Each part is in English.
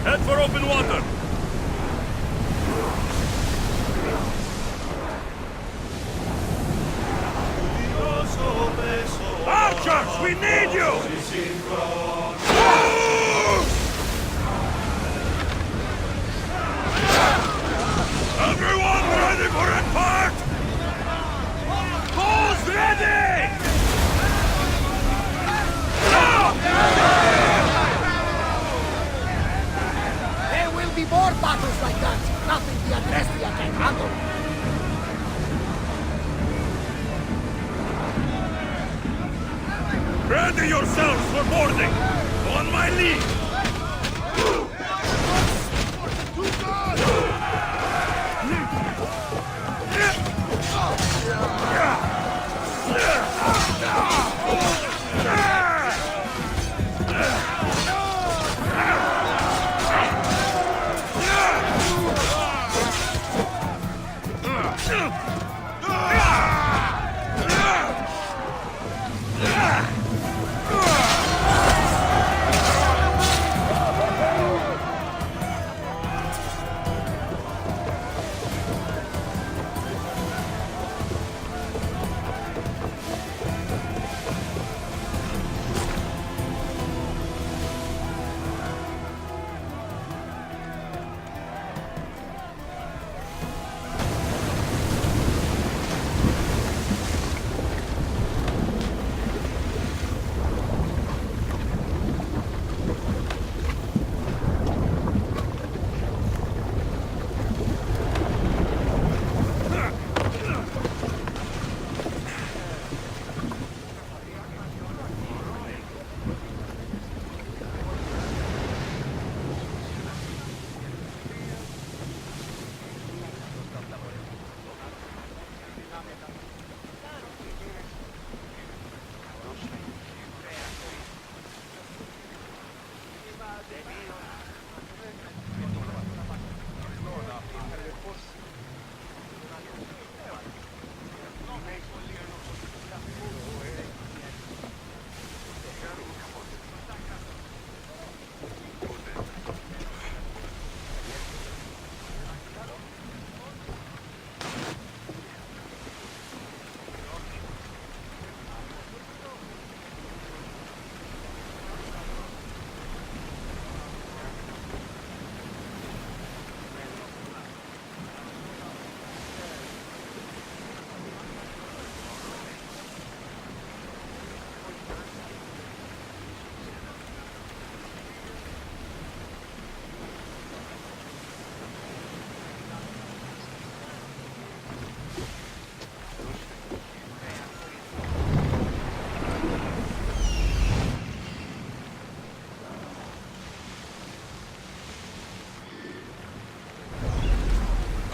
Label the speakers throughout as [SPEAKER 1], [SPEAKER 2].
[SPEAKER 1] Head for open water! Archers, we need you! Everyone ready for impact! Bows ready!
[SPEAKER 2] There will be more battles like that. Nothing the Adrestia can handle.
[SPEAKER 1] Ready yourselves for boarding! On my lead!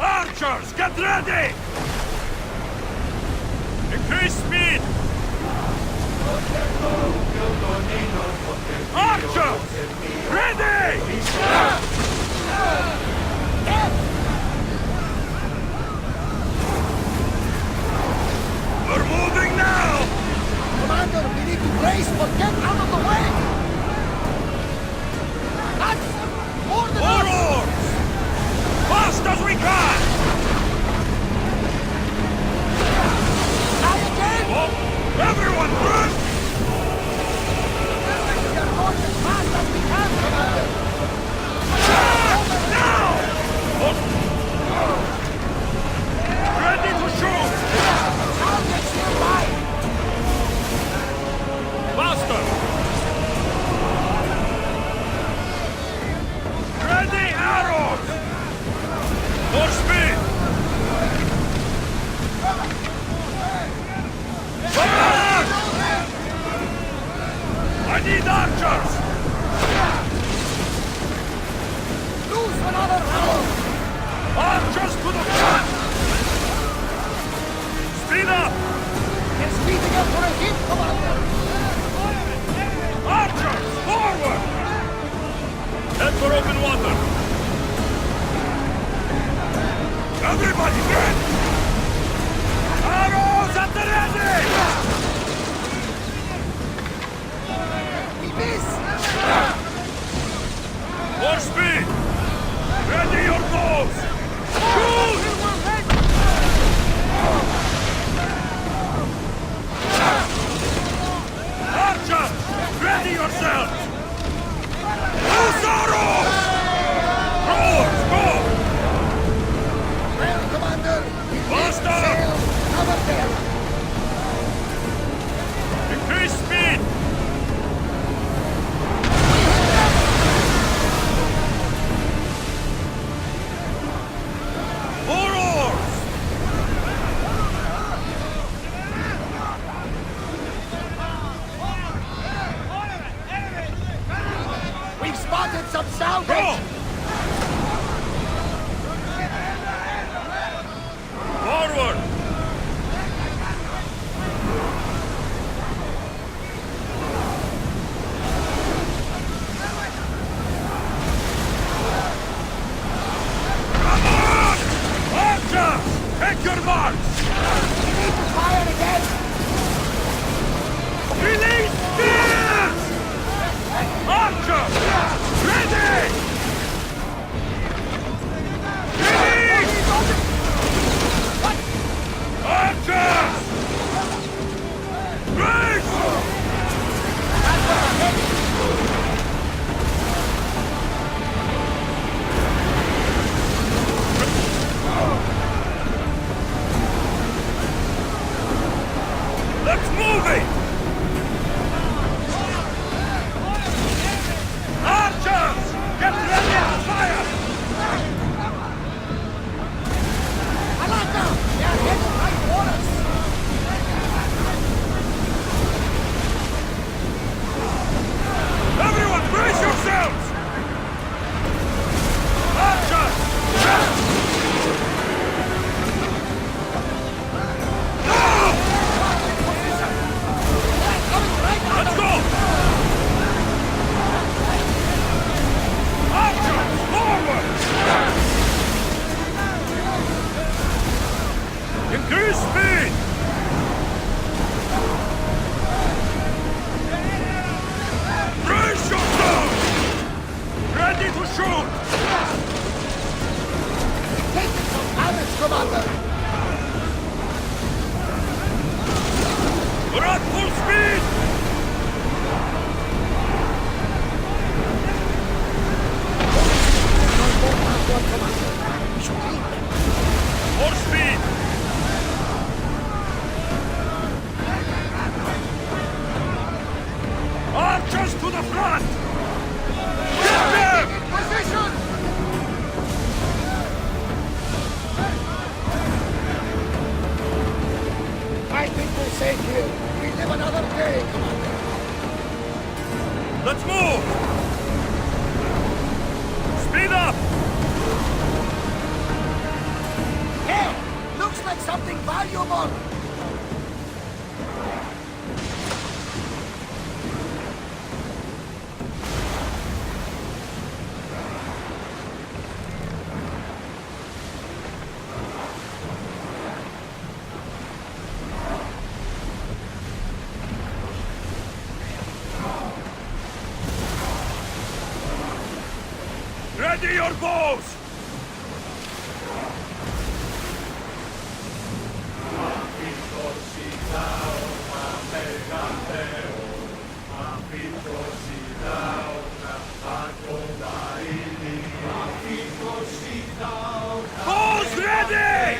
[SPEAKER 1] Archers, get ready! Increase speed! Archers! Ready! We're moving now!
[SPEAKER 2] Commander, we need to brace, but get out of the way! That's more than
[SPEAKER 1] More
[SPEAKER 2] us!
[SPEAKER 1] oars! Fast as we can!
[SPEAKER 2] Try again!
[SPEAKER 1] Oh, everyone, run!
[SPEAKER 2] We are going as fast as we can, Commander!
[SPEAKER 1] Now! Ready to shoot!
[SPEAKER 2] Targets nearby!
[SPEAKER 1] Faster! Ready arrows! More speed! Fire! I need archers!
[SPEAKER 2] Lose another arrow!
[SPEAKER 1] Archers to the front! Speed up!
[SPEAKER 2] They're speeding up for a hit, Commander!
[SPEAKER 1] Archers, forward! Head for open water! Everybody, ready! Arrows at the ready!
[SPEAKER 2] We miss!
[SPEAKER 1] More speed! bows! Shoot! Archers! Ready yourselves! Husaros! Throwers, go!
[SPEAKER 2] Well, Commander,
[SPEAKER 1] Faster!
[SPEAKER 2] sail, cover there.
[SPEAKER 1] Increase speed! More oars!
[SPEAKER 2] We've spotted some salvage.
[SPEAKER 1] Go! Forward! Come on! Archers! Take your marks!
[SPEAKER 2] Fire again.
[SPEAKER 1] Release spears! Archers! Ready! Release! Archers! Race! Let's move it! Archers! Get ready to fire!
[SPEAKER 2] Alaka! They are heading right for us.
[SPEAKER 1] Everyone, brace yourselves! Archers! Now! Let's go! Archers, forward! Increase speed! Brace yourselves! Ready to shoot!
[SPEAKER 2] Taking some damage, Commander.
[SPEAKER 1] We're at full speed!
[SPEAKER 2] Commander. We should leave them.
[SPEAKER 1] More speed! Archers to the front! Get them!
[SPEAKER 2] Position! I think we're safe here. We live another day, Commander.
[SPEAKER 1] Let's move! Speed up!
[SPEAKER 2] Hey! Looks like something valuable!
[SPEAKER 1] Ready your bows! Bows ready!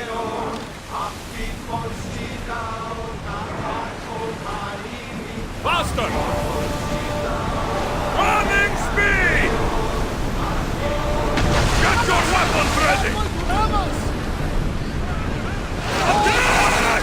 [SPEAKER 1] Faster! Running speed! Get your weapons ready! Attack!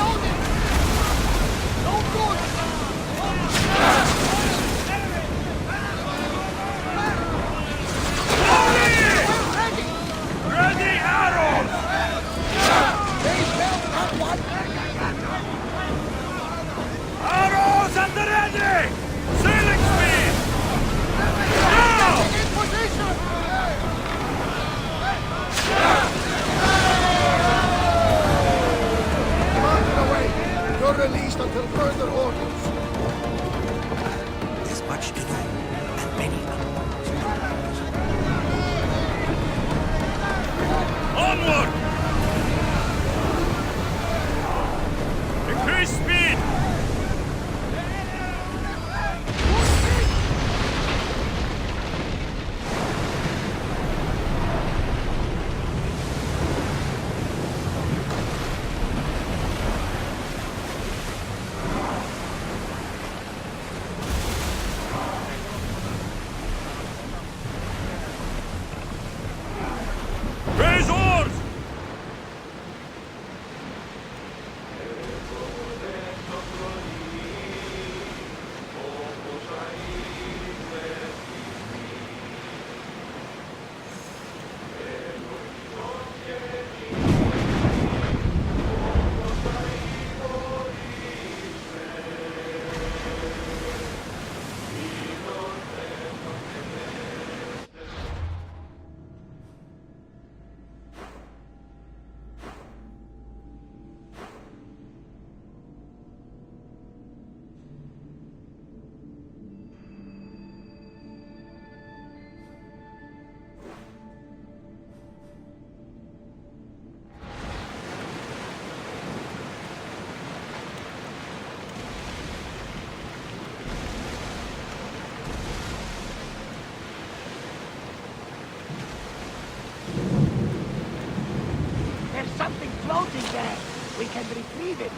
[SPEAKER 2] We can retrieve it.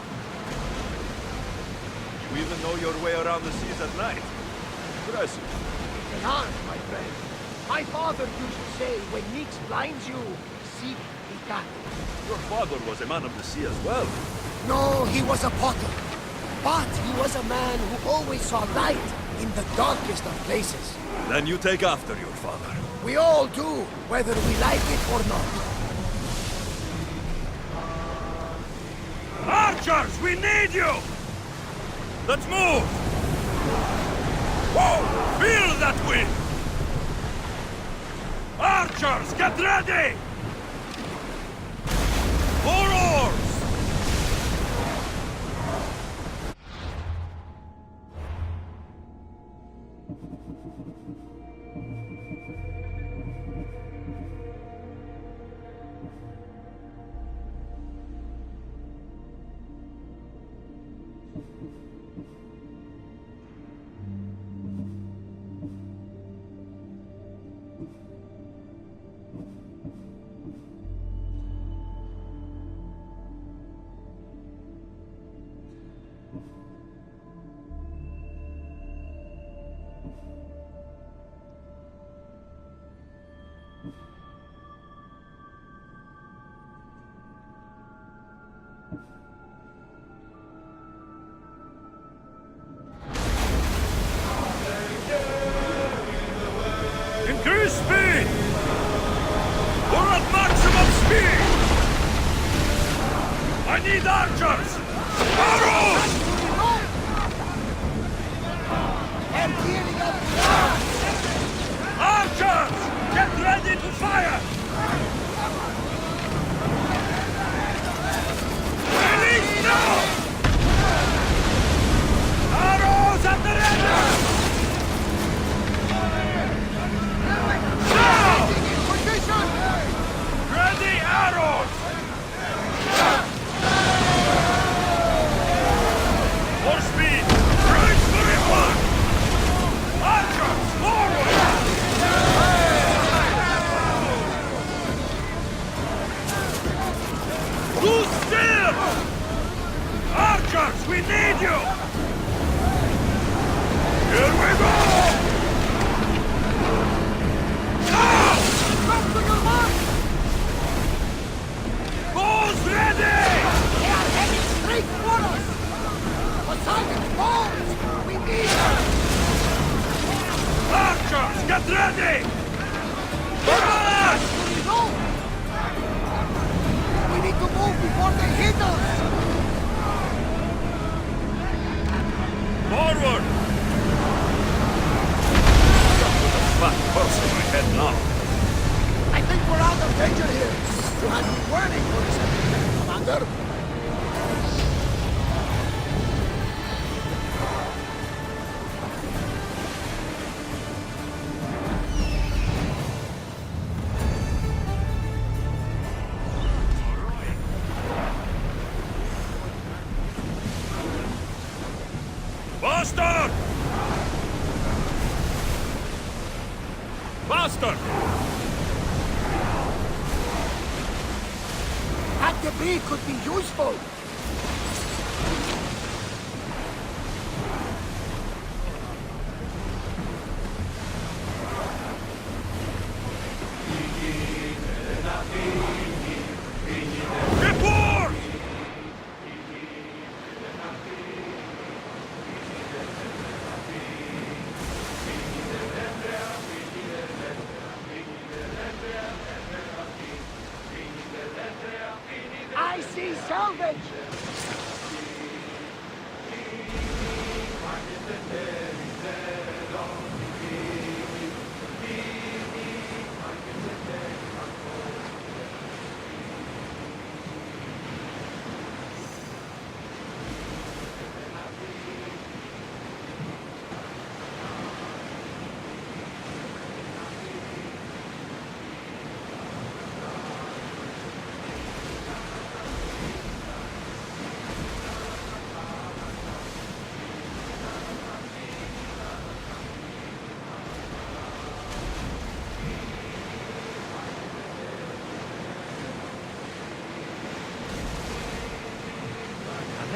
[SPEAKER 1] You even know your way around the seas at night. Impressive.
[SPEAKER 2] It's an art, my friend. My father used to say, when Nix blinds you, seek the cat.
[SPEAKER 1] Your father was a man of the sea as well.
[SPEAKER 2] No, he was a potter. But he was a man who always saw light in the darkest of places.
[SPEAKER 1] Then you take after your father.
[SPEAKER 2] We all do, whether we like it or not.
[SPEAKER 1] Archers, we need you! Let's move! Whoa! Feel that wind! Archers, get ready! More oars! Increase speed! We're at maximum speed! I need archers! Arrows!
[SPEAKER 2] I'm clearing up the arms!
[SPEAKER 1] Archers! Get ready to fire! Release now! Arrows at the ready! Now!
[SPEAKER 2] In position!
[SPEAKER 1] Ready arrows! More speed! Brace for impact! Archers, forward! Too still! Archers, we need you! Here we go! Now!
[SPEAKER 2] Come to your mark!
[SPEAKER 1] Bows ready!
[SPEAKER 2] They are heading straight for us! Poseidon's balls! We need them!
[SPEAKER 1] Archers, get ready! Barrage!
[SPEAKER 2] No! We need to move before they hit us!
[SPEAKER 1] Forward! Fat person in my head now.
[SPEAKER 2] I think we're out of danger here. You had me warning for a second, Commander.
[SPEAKER 1] Faster! Faster!
[SPEAKER 2] That debris could be useful.
[SPEAKER 1] Report!
[SPEAKER 2] I see salvage!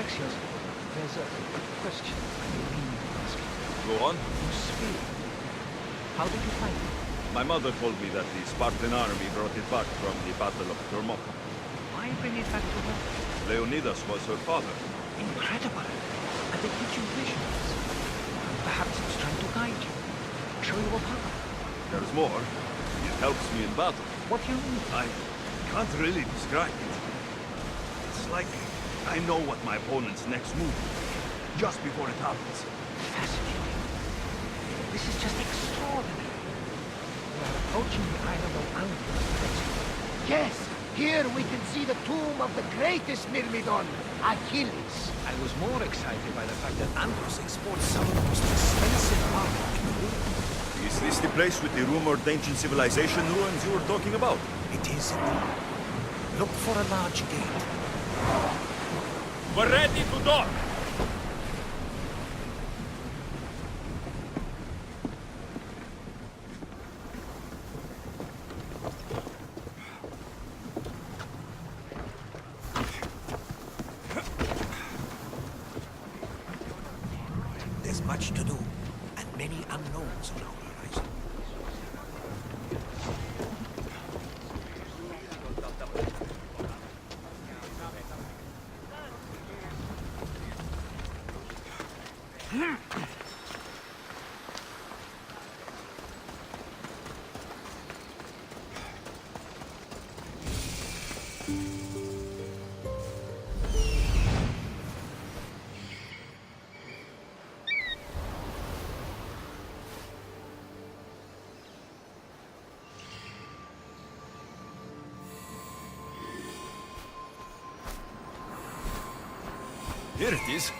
[SPEAKER 3] Alexios, there's a question I mean to ask you.
[SPEAKER 1] Go on.
[SPEAKER 3] Your spear. How did you find it?
[SPEAKER 1] My mother told me that the Spartan army brought it back from the Battle of Thermopylae.
[SPEAKER 3] Why bring it back to her?
[SPEAKER 1] Leonidas was her father.
[SPEAKER 3] Incredible. And they give you visions. Perhaps it's trying to guide you. Show you a power.
[SPEAKER 1] There's more. It helps me in battle.
[SPEAKER 3] What do you mean?
[SPEAKER 1] I can't really describe it. It's like I know what my opponent's next move will be, just before it happens.
[SPEAKER 3] Fascinating. This is just extraordinary. We are approaching the island of Angus.
[SPEAKER 2] Yes, here we can see the tomb of the greatest Myrmidon, Achilles.
[SPEAKER 3] I was more excited by the fact that Andros exports some of the most expensive armor in the world.
[SPEAKER 1] Is this the place with the rumored ancient civilization ruins you were talking about?
[SPEAKER 3] It is indeed. Look for a large gate.
[SPEAKER 1] We're ready to dock!
[SPEAKER 3] There's much to do, and many unknowns on our horizon.
[SPEAKER 1] Here it is.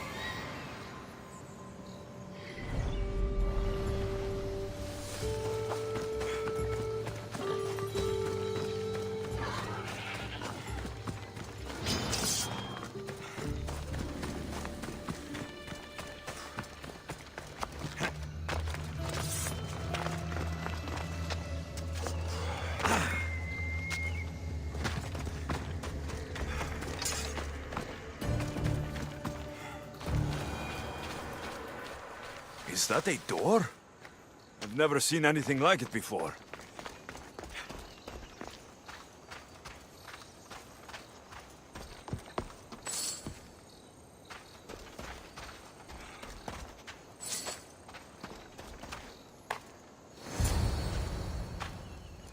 [SPEAKER 1] Is that a door? I've never seen anything like it before.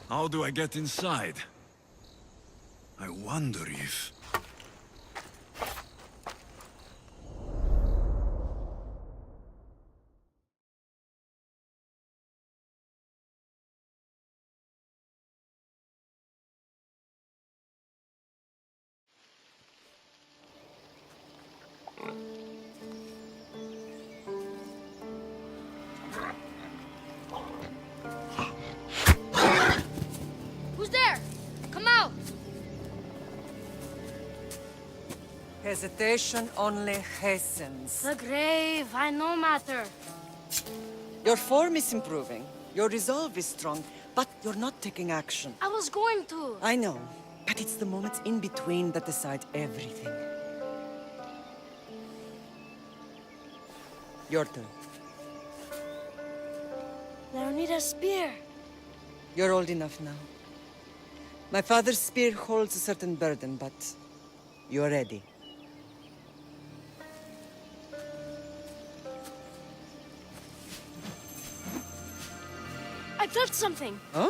[SPEAKER 1] How do I get inside? I wonder if...
[SPEAKER 4] Who's there? Come out!
[SPEAKER 5] Hesitation only hastens.
[SPEAKER 4] The grave, I know matter.
[SPEAKER 5] Your form is improving. Your resolve is strong, but you're not taking action.
[SPEAKER 4] I was going to.
[SPEAKER 5] I know, but it's the moments in between that decide everything. Your turn.
[SPEAKER 4] Leonidas' spear.
[SPEAKER 5] You're old enough now. My father's spear holds a certain burden, but you're ready.
[SPEAKER 4] I felt something.
[SPEAKER 5] Huh?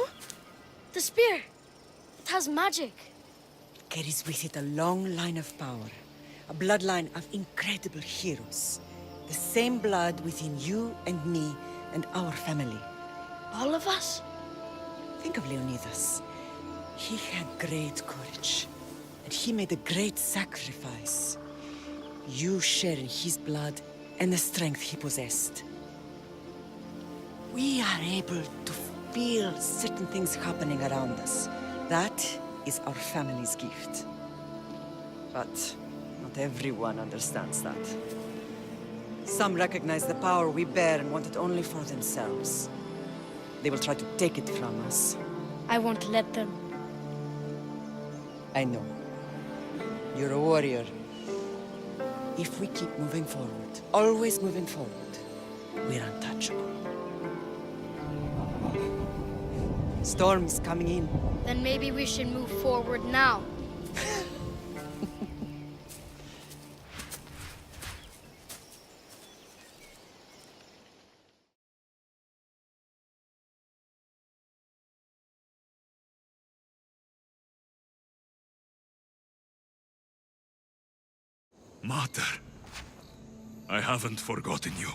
[SPEAKER 4] The spear. It has magic.
[SPEAKER 5] Carries with it a long line of power. A bloodline of incredible heroes. The same blood within you and me and our family.
[SPEAKER 4] All of us?
[SPEAKER 5] Think of Leonidas. He had great courage. And he made a great sacrifice. You share in his blood and the strength he possessed. We are able to feel certain things happening around us. That is our family's gift. But not everyone understands that. Some recognize the power we bear and want it only for themselves. They will try to take it from us.
[SPEAKER 4] I won't let them.
[SPEAKER 5] I know. You're a warrior. If we keep moving forward, always moving forward, we're untouchable. Storm's coming in.
[SPEAKER 4] Then maybe we should move forward now.
[SPEAKER 1] Mater, I haven't forgotten you.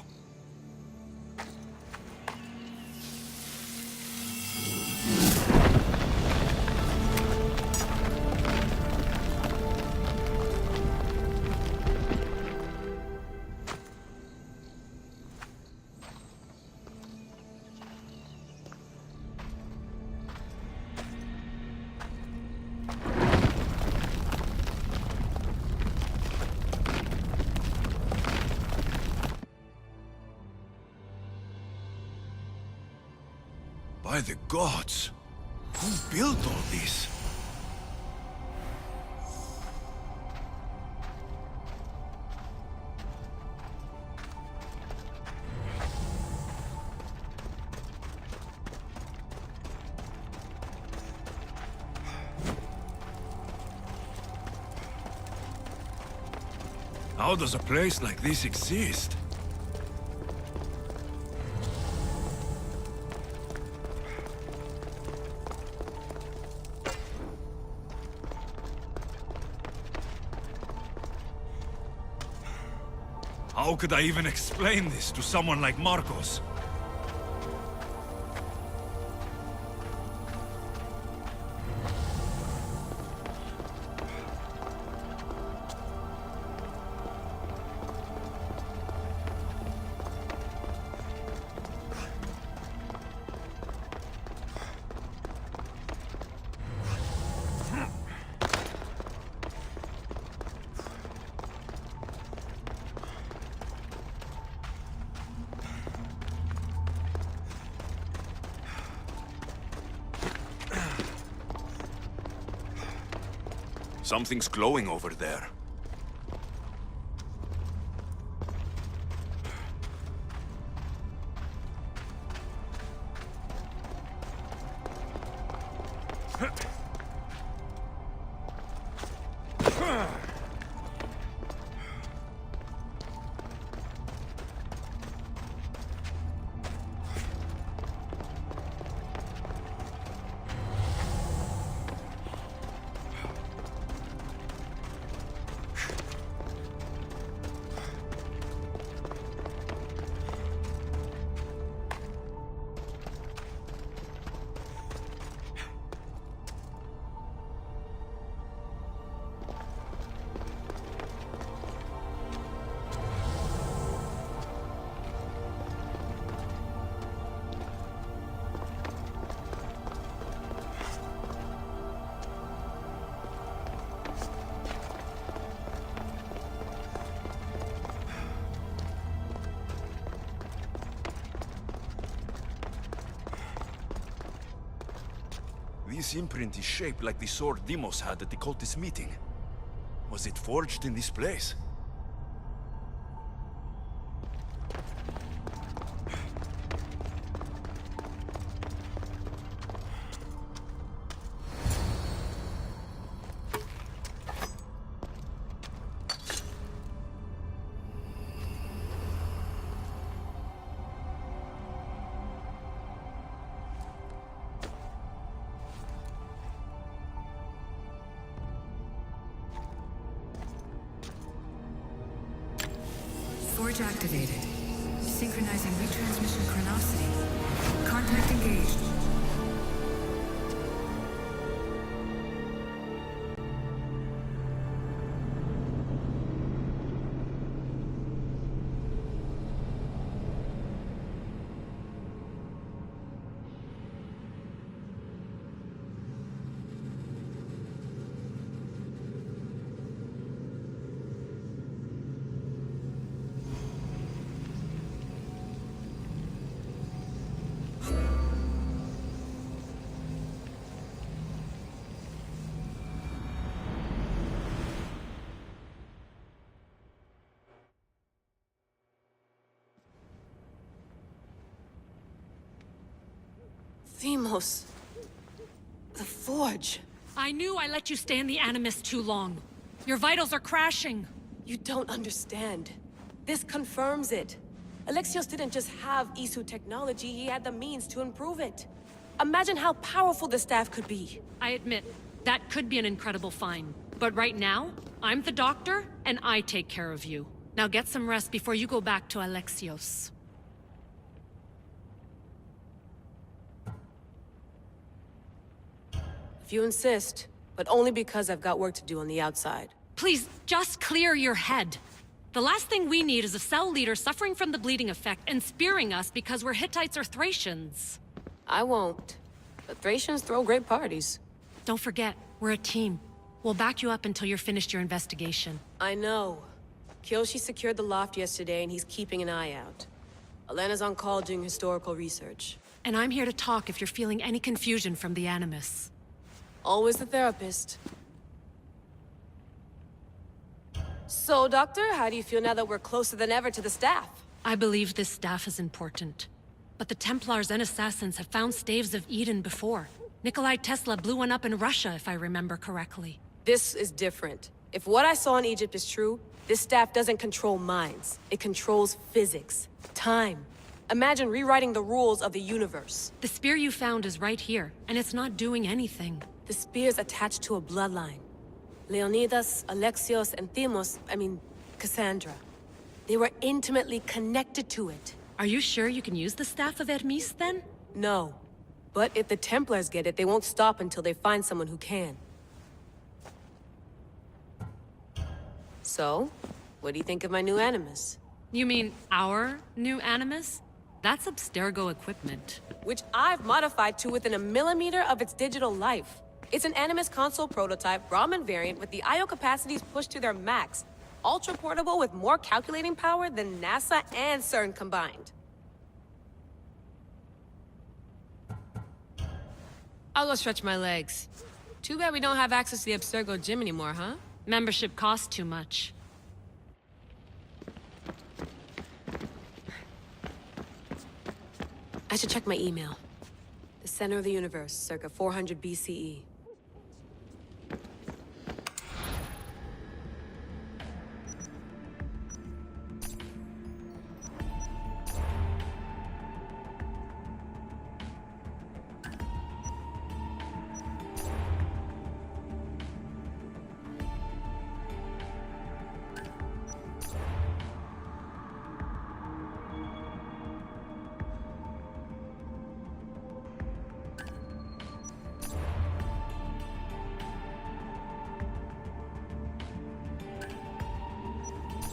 [SPEAKER 1] By the gods! Who built all this? How does a place like this exist? How could I even explain this to someone like Marcos? Something's glowing over there. This imprint is shaped like the sword Deimos had at the cultist meeting. Was it forged in this place?
[SPEAKER 6] Forge activated. Synchronizing retransmission chronicity. Contact engaged.
[SPEAKER 7] Themos. The Forge.
[SPEAKER 8] I knew I let you stay in the Animus too long. Your vitals are crashing.
[SPEAKER 7] You don't understand. This confirms it. Alexios didn't just have Isu technology, he had the means to improve it. Imagine how powerful the staff could be.
[SPEAKER 8] I admit, that could be an incredible find. But right now, I'm the doctor, and I take care of you. Now get some rest before you go back to Alexios.
[SPEAKER 7] If you insist, but only because I've got work to do on the outside.
[SPEAKER 8] Please, just clear your head. The last thing we need is a cell leader suffering from the bleeding effect and spearing us because we're Hittites or Thracians.
[SPEAKER 7] I won't. But Thracians throw great parties.
[SPEAKER 8] Don't forget, we're a team. We'll back you up until you're finished your investigation.
[SPEAKER 7] I know. Kyoshi secured the loft yesterday and he's keeping an eye out. Elena's on call doing historical research.
[SPEAKER 8] And I'm here to talk if you're feeling any confusion from the Animus.
[SPEAKER 7] Always the therapist. So, Doctor, how do you feel now that we're closer than ever to the staff?
[SPEAKER 8] I believe this staff is important. But the Templars and Assassins have found staves of Eden before. Nikolai Tesla blew one up in Russia, if I remember correctly.
[SPEAKER 7] This is different. If what I saw in Egypt is true, this staff doesn't control minds. It controls physics, time. Imagine rewriting the rules of the universe.
[SPEAKER 8] The spear you found is right here, and it's not doing anything.
[SPEAKER 7] The spear's attached to a bloodline. Leonidas, Alexios, and Cassandra. They were intimately connected to it.
[SPEAKER 8] Are you sure you can use the Staff of Hermes, then?
[SPEAKER 7] No. But if the Templars get it, they won't stop until they find someone who can. So, what do you think of my new Animus?
[SPEAKER 8] You mean our new Animus? That's Abstergo equipment.
[SPEAKER 7] Which I've modified to within a millimeter of its digital life. It's an Animus console prototype, Brahmin variant with the I/O capacities pushed to their max. Ultra-portable with more calculating power than NASA and CERN combined. I'll go stretch my legs. Too bad we don't have access to the Abstergo gym anymore, huh?
[SPEAKER 8] Membership costs too much.
[SPEAKER 7] I should check my email. The center of the universe, circa 400 BCE.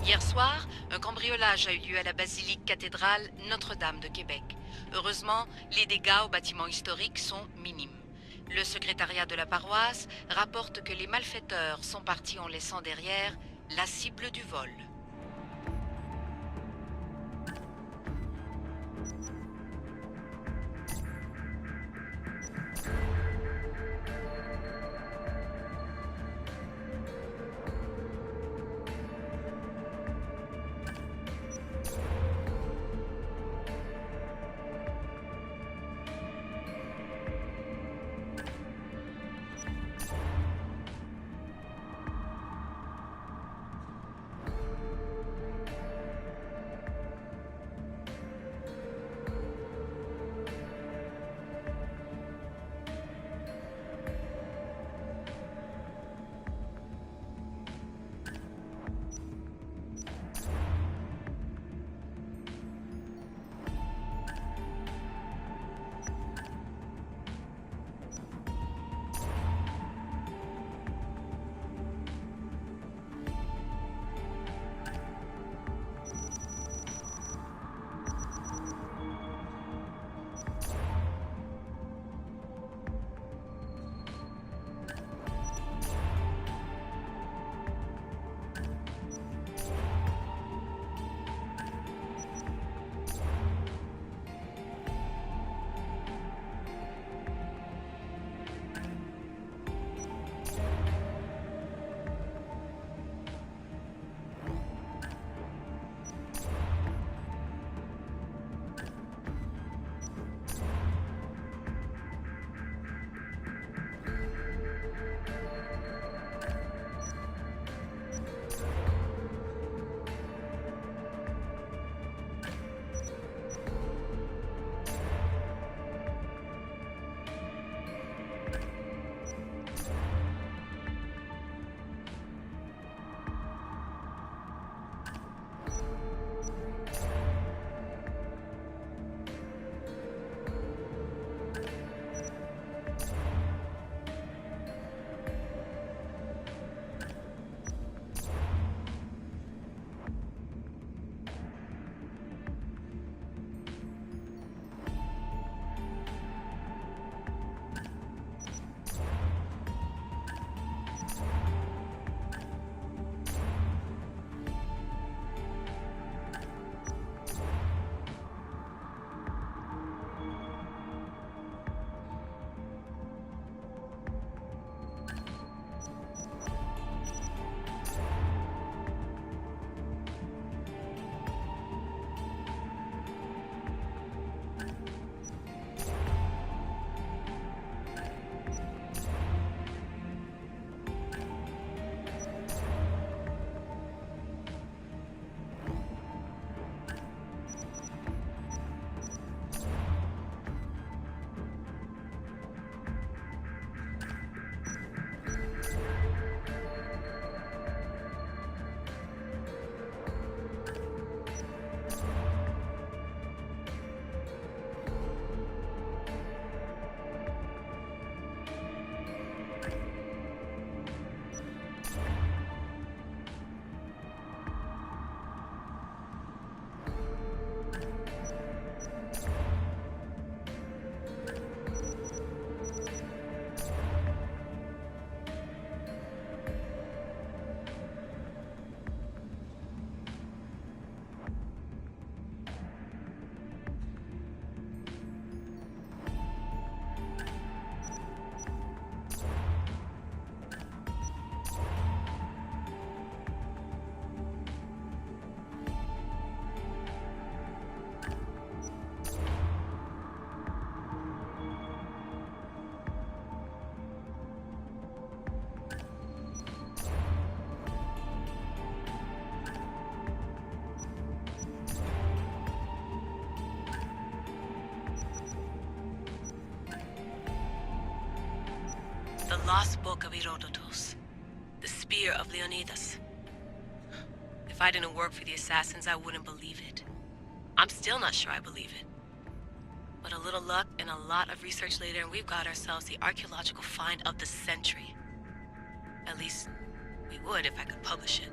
[SPEAKER 9] Hier soir, un cambriolage a eu lieu à la basilique cathédrale Notre-Dame de Québec. Heureusement, les dégâts au bâtiment historique sont minimes. Le secrétariat de la paroisse rapporte que les malfaiteurs sont partis en laissant derrière la cible du vol.
[SPEAKER 7] The Lost Book of Herodotus. The Spear of Leonidas. If I didn't work for the assassins, I wouldn't believe it. I'm still not sure I believe it. But a little luck and a lot of research later, and we've got ourselves the archaeological find of the century. At least, we would if I could publish it.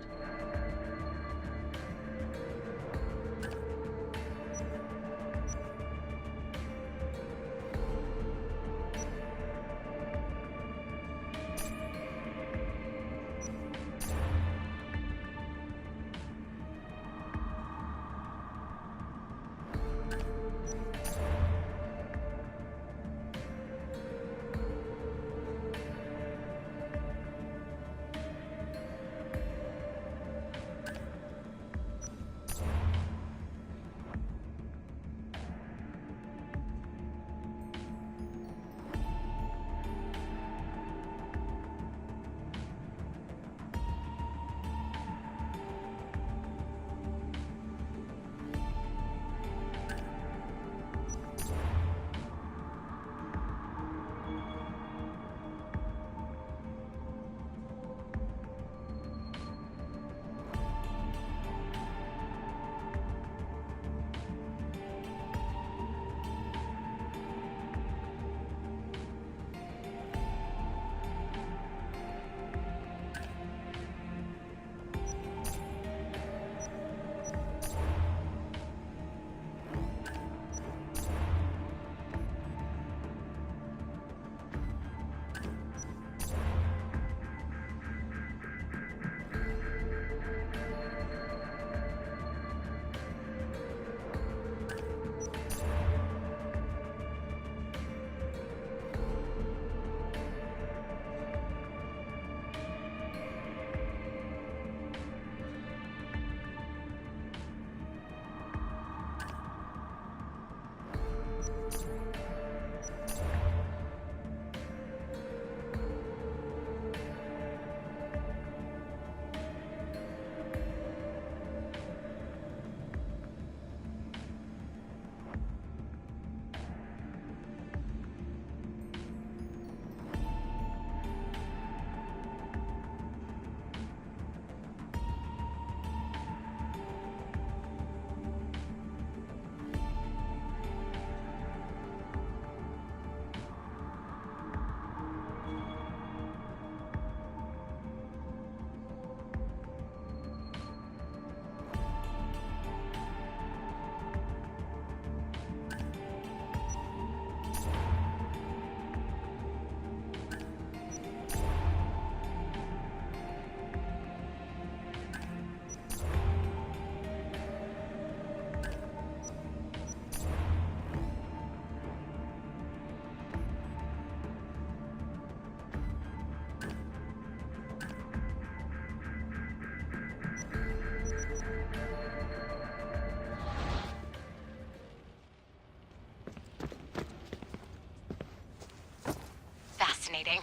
[SPEAKER 9] Fascinating.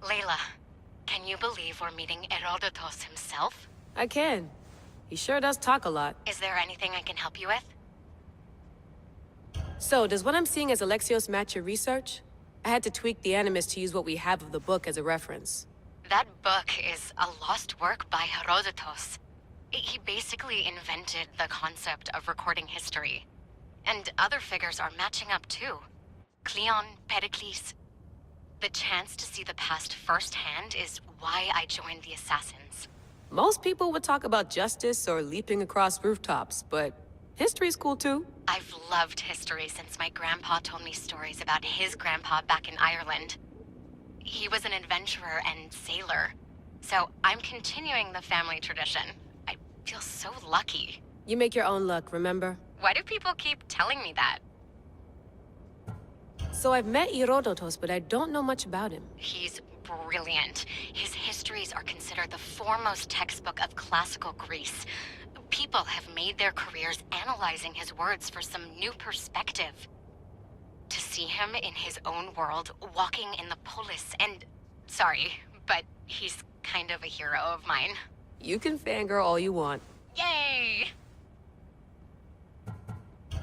[SPEAKER 9] Layla, can you believe we're meeting Herodotus himself?
[SPEAKER 7] I can. He sure does talk a lot.
[SPEAKER 9] Is there anything I can help you with?
[SPEAKER 7] So, does what I'm seeing as Alexios match your research? I had to tweak the animus to use what we have of the book as a reference.
[SPEAKER 9] That book is a lost work by Herodotus. He basically invented the concept of recording history. And other figures are matching up too. Cleon, Pericles. The chance to see the past firsthand is why I joined the Assassins.
[SPEAKER 7] Most people would talk about justice or leaping across rooftops, but history's cool too.
[SPEAKER 9] I've loved history since my grandpa told me stories about his grandpa back in Ireland. He was an adventurer and sailor, so I'm continuing the family tradition. I feel so lucky.
[SPEAKER 7] You make your own luck, remember?
[SPEAKER 9] Why do people keep telling me that?
[SPEAKER 7] So I've met Herodotus, but I don't know much about him.
[SPEAKER 9] He's brilliant. His histories are considered the foremost textbook of classical Greece. People have made their careers analyzing his words for some new perspective. To see him in his own world, walking in the polis, and... Sorry, but he's kind of a hero of mine.
[SPEAKER 7] You can fangirl all you want.
[SPEAKER 9] Yay!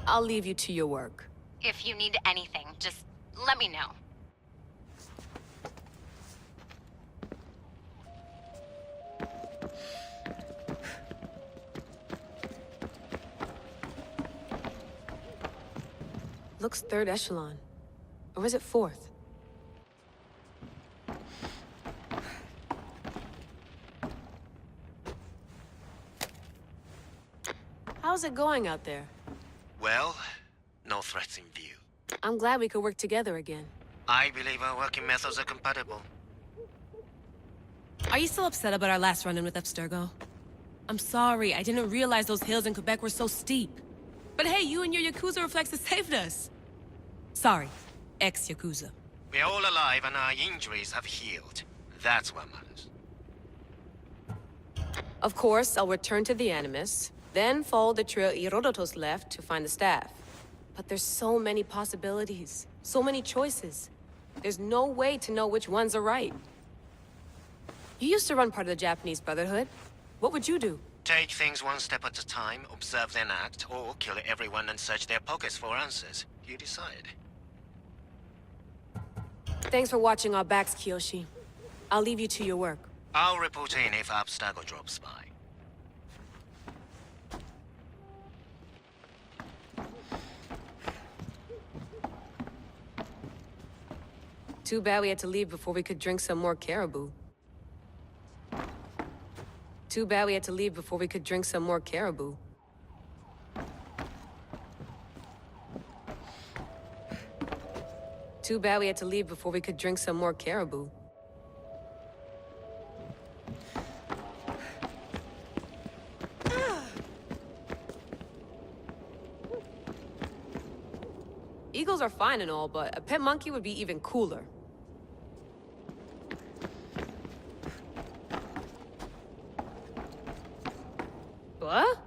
[SPEAKER 7] I'll leave you to your work.
[SPEAKER 9] If you need anything, just let me know.
[SPEAKER 7] Looks third echelon. Or is it fourth? How's it going out there?
[SPEAKER 10] Well, no threats in view.
[SPEAKER 7] I'm glad we could work together again.
[SPEAKER 10] I believe our working methods are compatible.
[SPEAKER 7] Are you still upset about our last run-in with Abstergo? I'm sorry, I didn't realize those hills in Quebec were so steep. But hey, you and your Yakuza reflexes saved us. Sorry, ex-Yakuza.
[SPEAKER 10] We're all alive and our injuries have healed. That's what matters.
[SPEAKER 7] Of course, I'll return to the Animus, then follow the trail Herodotus left to find the staff. But there's so many possibilities, so many choices. There's no way to know which ones are right. You used to run part of the Japanese Brotherhood. What would you do?
[SPEAKER 10] Take things one step at a time, observe then act, or kill everyone and search their pockets for answers. You decide.
[SPEAKER 7] Thanks for watching our backs, Kiyoshi. I'll leave you to your work.
[SPEAKER 10] I'll report in if Abstergo drops by.
[SPEAKER 7] Too bad we had to leave before we could drink some more caribou. Too bad we had to leave before we could drink some more caribou. Too bad we had to leave before we could drink some more caribou. Eagles are fine and all, but a pet monkey would be even cooler. What?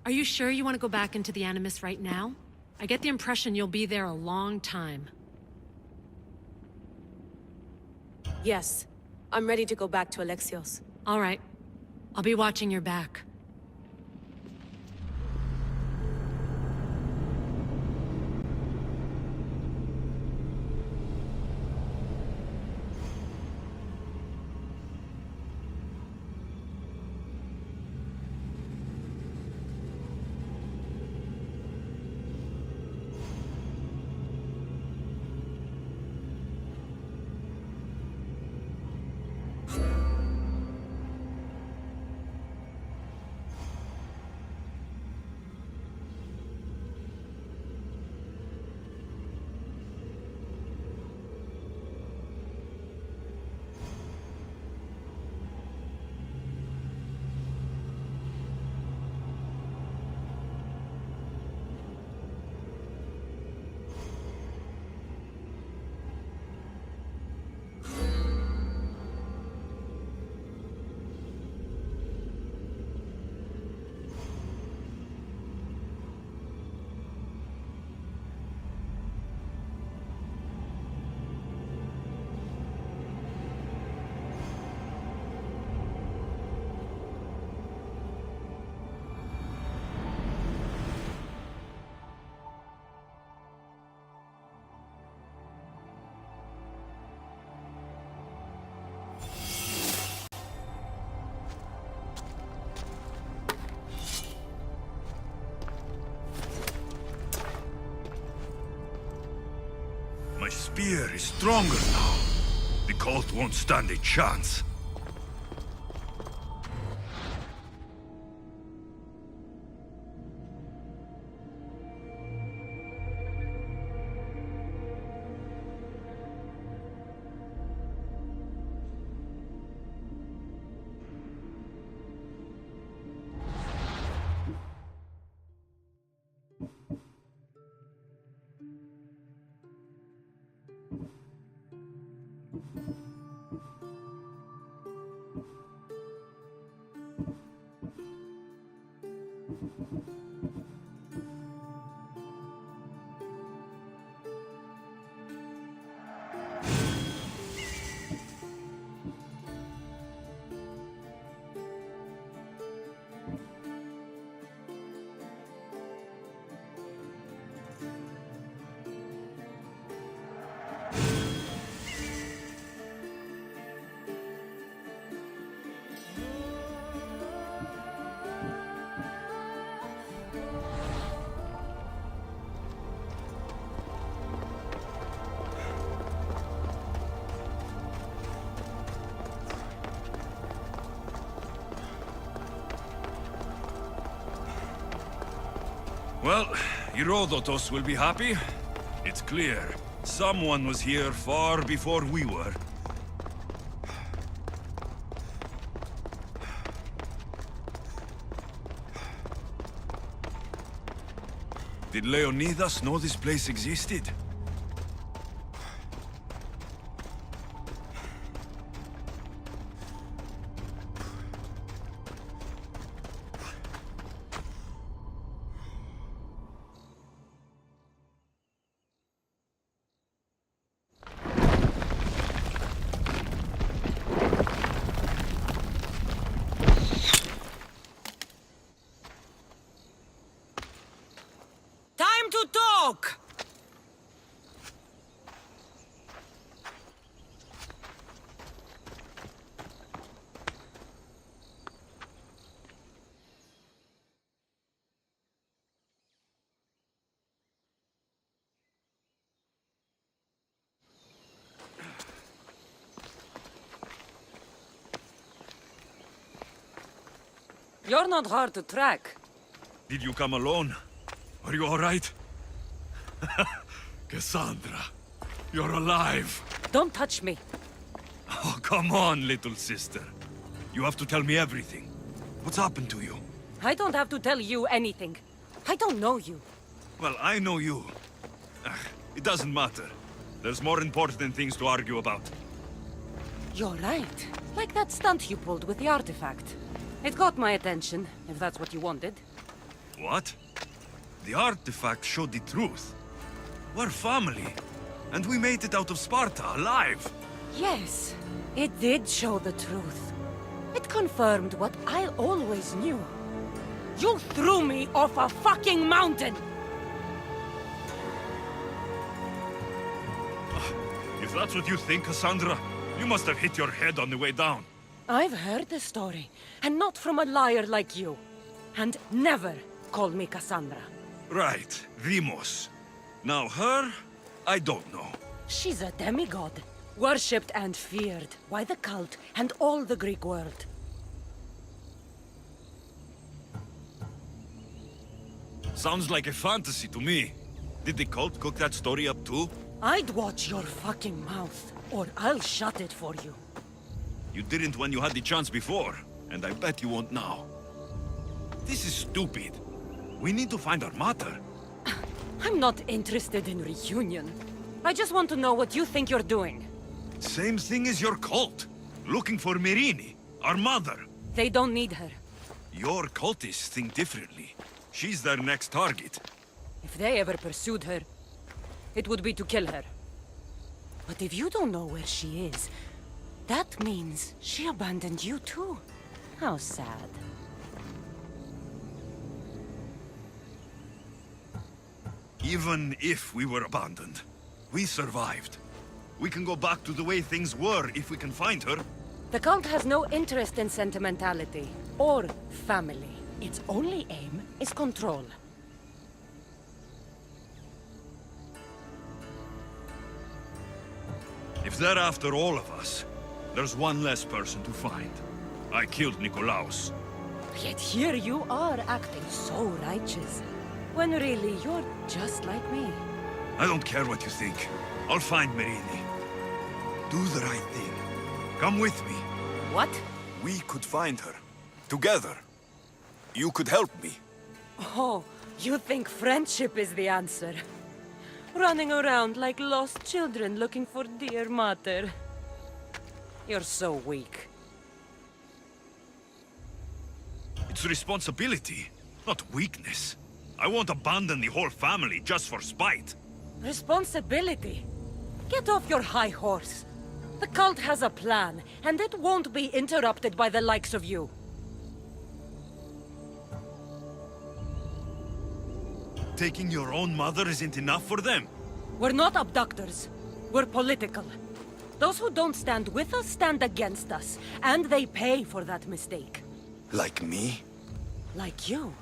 [SPEAKER 8] Are you sure you want to go back into the Animus right now? I get the impression you'll be there a long time.
[SPEAKER 7] Yes. I'm ready to go back to Alexios.
[SPEAKER 8] All right. I'll be watching your back.
[SPEAKER 1] My spear is stronger now. The cult won't stand a chance. Well, Herodotus will be happy. It's clear. Someone was here far before we were. Did Leonidas know this place existed?
[SPEAKER 5] Time to talk! You're not hard to track.
[SPEAKER 1] Did you come alone? Are you all right? Cassandra, you're alive.
[SPEAKER 5] Don't touch me.
[SPEAKER 1] Oh, come on, little sister. You have to tell me everything. What's happened to you?
[SPEAKER 5] I don't have to tell you anything. I don't know you.
[SPEAKER 1] Well, I know you. It doesn't matter. There's more important things to argue about.
[SPEAKER 5] You're right. Like that stunt you pulled with the artifact. It got my attention, if that's what you wanted.
[SPEAKER 1] What? The artifact showed the truth. We're family. And we made it out of Sparta alive.
[SPEAKER 5] Yes, it did show the truth. It confirmed what I always knew. You threw me off a fucking mountain!
[SPEAKER 1] If that's what you think, Cassandra, you must have hit your head on the way down.
[SPEAKER 5] I've heard the story, and not from a liar like you. And never call me Cassandra.
[SPEAKER 1] Right, Demos. Now her, I don't know.
[SPEAKER 5] She's a demigod, worshipped and feared by the cult and all the Greek world.
[SPEAKER 1] Sounds like a fantasy to me. Did the cult cook that story up too?
[SPEAKER 5] I'd watch your fucking mouth, or I'll shut it for you.
[SPEAKER 1] You didn't when you had the chance before, and I bet you won't now. This is stupid. We need to find our mother.
[SPEAKER 5] I'm not interested in reunion. I just want to know what you think you're doing.
[SPEAKER 1] Same thing as your cult. Looking for Myrrine, our mother.
[SPEAKER 5] They don't need her.
[SPEAKER 1] Your cultists think differently. She's their next target.
[SPEAKER 5] If they ever pursued her, it would be to kill her. But if you don't know where she is, that means she abandoned you too. How sad.
[SPEAKER 1] Even if we were abandoned, we survived. We can go back to the way things were if we can find her.
[SPEAKER 5] The cult has no interest in sentimentality or family. Its only aim is control.
[SPEAKER 1] If they're after all of us, there's one less person to find. I killed Nikolaos.
[SPEAKER 5] Yet here you are acting so righteous, when really you're just like me.
[SPEAKER 1] I don't care what you think. I'll find Myrrine. Do the right thing. Come with me.
[SPEAKER 5] What?
[SPEAKER 1] We could find her. Together. You could help me.
[SPEAKER 5] Oh, you think friendship is the answer? Running around like lost children looking for dear mother. You're so weak.
[SPEAKER 1] It's responsibility, not weakness. I won't abandon the whole family just for spite.
[SPEAKER 5] Responsibility? Get off your high horse. The cult has a plan, and it won't be interrupted by the likes of you.
[SPEAKER 1] Taking your own mother isn't enough for them?
[SPEAKER 5] We're not abductors. We're political. Those who don't stand with us stand against us, and they pay for that mistake.
[SPEAKER 1] Like me?
[SPEAKER 5] Like you.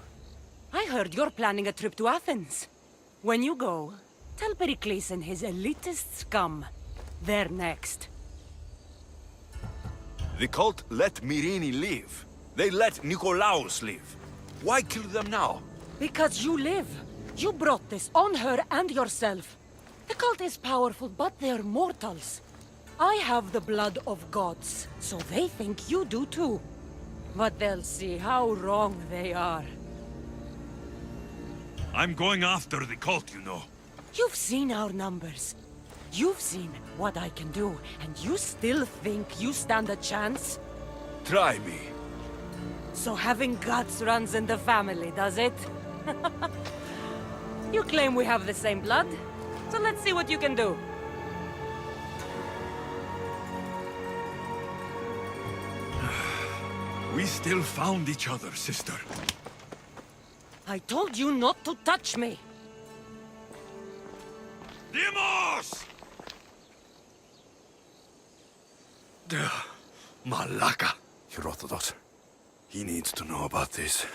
[SPEAKER 5] I heard you're planning a trip to Athens. When you go, tell Pericles and his elitist scum. They're next.
[SPEAKER 1] The cult let Myrrine live. They let Nikolaos live. Why kill them now?
[SPEAKER 5] Because you live. You brought this on her and yourself. The cult is powerful, but they're mortals. I have the blood of gods, so they think you do too. But they'll see how wrong they are.
[SPEAKER 1] I'm going after the cult, you know.
[SPEAKER 5] You've seen our numbers. You've seen what I can do, and you still think you stand a chance?
[SPEAKER 1] Try me.
[SPEAKER 5] So having guts runs in the family, does it? You claim we have the same blood, so let's see what you can do.
[SPEAKER 1] We still found each other, sister.
[SPEAKER 5] I told you not to touch me!
[SPEAKER 1] Dimos! Malaka.
[SPEAKER 11] Herodotus. He needs to know about this.